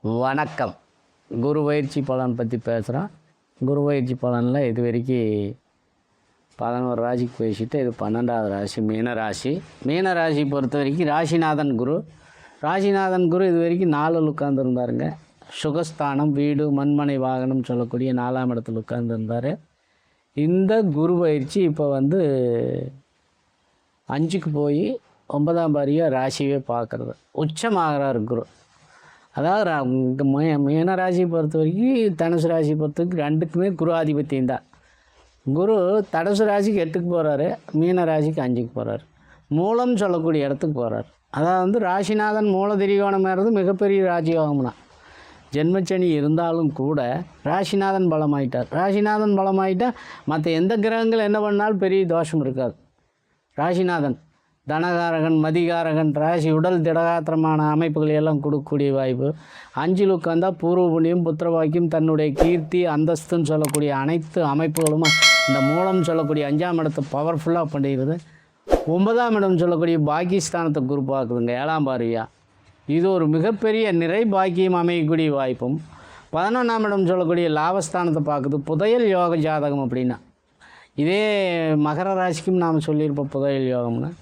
வணக்கம். குரு பயிற்சி பலன் பற்றி பேசுகிறோம். குரு பயிற்சி பலனில் இது வரைக்கும் 11 ராசிக்கு பேசிட்டு இது 12வது ராசி மீனராசி. மீனராசி பொறுத்த வரைக்கும் ராசிநாதன் குரு இது வரைக்கும் 4 உட்கார்ந்துருந்தாருங்க. சுகஸ்தானம், வீடு, மண்மனை, வாகனம் சொல்லக்கூடிய 4ஆம் இடத்துல உட்கார்ந்துருந்தார். இந்த குரு பயிற்சி இப்போ 5க்கு போய் 9ஆம் பாரியாக ராசியே பார்க்குறது. உச்சமாகிறார் குரு. அதாவது மீன ராசியை பொறுத்த வரைக்கும் தனுசு ராசியை பொறுத்த வரைக்கும் 2க்குமே குரு ஆதிபத்தியம் தான். குரு தனுசு ராசிக்கு 8க்கு போகிறாரு, மீன ராசிக்கு 5க்கு போகிறார். மூலம் சொல்லக்கூடிய இடத்துக்கு போகிறார். அதாவது ராசிநாதன் மூல திரிகோணம் ஏறது மிகப்பெரிய ராஜயோகம்னா. ஜென்மச்சனி இருந்தாலும் கூட ராசிநாதன் பலமாயிட்டால் மற்ற எந்த கிரகங்கள் என்ன பண்ணாலும் பெரிய தோஷம் இருக்காது. ராசிநாதன் தனகாரகன், மதிகாரகன், ராசி உடல் திடகாத்திரமான அமைப்புகளை எல்லாம் கொடுக்கக்கூடிய வாய்ப்பு. 5ல் உட்கார்ந்தால் பூர்வ புண்ணியம், புத்திரவாக்கியம், தன்னுடைய கீர்த்தி, அந்தஸ்துன்னு சொல்லக்கூடிய அனைத்து அமைப்புகளும் இந்த மூலம் சொல்லக்கூடிய 5ஆம் இடத்தை பவர்ஃபுல்லாக பண்ணிடுது. 9ஆம் இடம் சொல்லக்கூடிய பாக்கியஸ்தானத்தை குரு பார்க்குதுங்க 7ஆம் பார்வையா. இது ஒரு மிகப்பெரிய நிறை பாக்கியம் அமையக்கூடிய வாய்ப்பும். 11ஆம் இடம் சொல்லக்கூடிய லாபஸ்தானத்தை பார்க்குது. புதையல் யோக ஜாதகம் அப்படின்னா இதே மகர ராசிக்கும் நாம் சொல்லியிருப்போம் புதையல் யோகம்னு.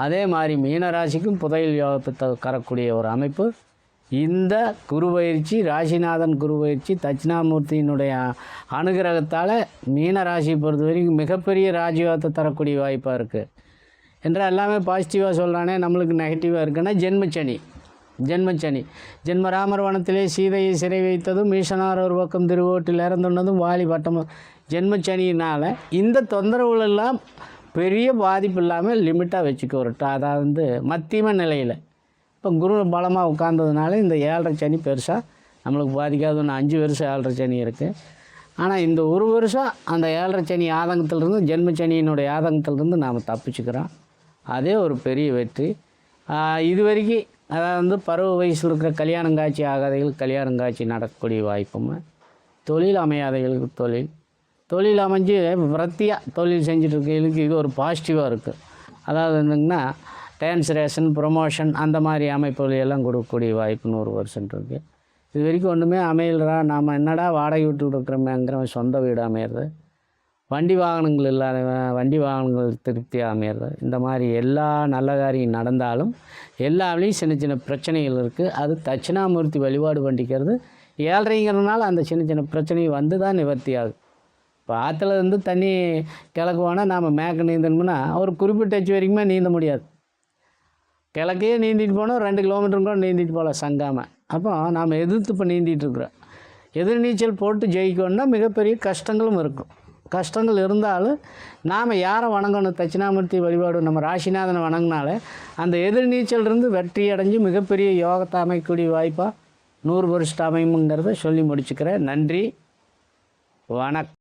அதே மாதிரி மீன ராசிக்கும் புதையல் யோகத்தை கரக்கூடிய ஒரு அமைப்பு. இந்த குரு பயிற்சி, ராசிநாதன் குரு பயிற்சி தட்சிணாமூர்த்தியினுடைய அனுகிரகத்தால் மீன ராசியை பொறுத்த வரைக்கும் மிகப்பெரிய ராஜயோகத்தை தரக்கூடிய வாய்ப்பாக இருக்குது. என்றால் எல்லாமே பாசிட்டிவாக சொல்கிறானே, நம்மளுக்கு நெகட்டிவாக இருக்குன்னா ஜென்மச்சனி ஜென்மராமர் வனத்திலே சீதையை சிறை வைத்ததும், ஈசனார் ஒரு பக்கம் திருவோட்டில் இறந்துள்ளதும், வாலி வட்டமும் ஜென்மச்சனியினால் இந்த தொந்தரவுகளெல்லாம் பெரிய பாதிப்பு இல்லாமல் லிமிட்டாக வச்சுக்க அதாவது மத்தியம நிலையில் இப்போ குரு பலமாக உட்கார்ந்ததுனால இந்த 7.5 சனி பெருசாக நம்மளுக்கு பாதிக்காதுன்னு 5 வருஷம் 7.5 சனி இருக்குது. ஆனால் இந்த ஒரு வருஷம் அந்த 7.5 சனி ஆதங்கத்திலிருந்து, ஜென்மச்சனியினுடைய ஆதங்கத்திலிருந்து நாம் தப்பிச்சுக்கிறோம். அதே ஒரு பெரிய வெற்றி. இது வரைக்கும் அதாவது பருவ வயசில் இருக்கிற கல்யாணம் காட்சி ஆகாதைகள் கல்யாணம் காட்சி நடக்கக்கூடிய வாய்ப்பும், தொழில் அமையாதைகளுக்கு தொழில் அமைஞ்சு விரத்தியாக தொழில் செஞ்சுட்ருக்கவங்களுக்கு இது ஒரு பாசிட்டிவாக இருக்குது. அதாவது என்னங்கன்னா டிரான்ஸ்லேஷன், ப்ரொமோஷன் அந்த மாதிரி அமைப்புகள் எல்லாம் கொடுக்கக்கூடிய வாய்ப்புன்னு ஒரு வருஷம் இருக்குது. இது வரைக்கும் ஒன்றுமே அமையலரா, நாம் என்னடா வாடகை விட்டு இருக்கிறோமேங்கிற சொந்த வீடு அமையிறது, வண்டி வாகனங்கள் திருப்தியாக அமையிறது. இந்த மாதிரி எல்லா நல்ல காரியம் நடந்தாலும் எல்லாத்துலேயும் சின்ன சின்ன பிரச்சனைகள் இருக்குது. அது தட்சிணாமூர்த்தி வழிபாடு பண்ணிக்கிறது 7.5ங்கிறதுனால அந்த சின்ன பிரச்சனை தான் நிவர்த்தி ஆகுது. இப்போ ஆற்றுல இருந்து தண்ணி கிழக்கு போனால் நாம் மேற்க நீந்தணும்னா ஒரு குறிப்பிட்ட டச் வரைக்குமே நீந்த முடியாது. கிழக்கையே நீந்திட்டு போனால் 2 கிலோமீட்டரும் கூட நீந்திட்டு போகலாம் சங்காமல். அப்போ நாம் எதிர்த்து இப்போ நீந்திட்டுருக்குறோம். எதிர் நீச்சல் போட்டு ஜெயிக்கணும்னா மிகப்பெரிய கஷ்டங்களும் இருக்கும். கஷ்டங்கள் இருந்தாலும் நாம் யாரை வணங்கணும்? தட்சிணாமூர்த்தி வழிபாடு நம்ம ராசிநாதனை வணங்கினாலே அந்த எதிர் நீச்சலிருந்து வெற்றி அடைஞ்சு மிகப்பெரிய யோகத்தை அமைக்கக்கூடிய வாய்ப்பாக 100 வருஷம் அமையுங்கிறத சொல்லி முடிச்சுக்கிறேன். நன்றி, வணக்கம்.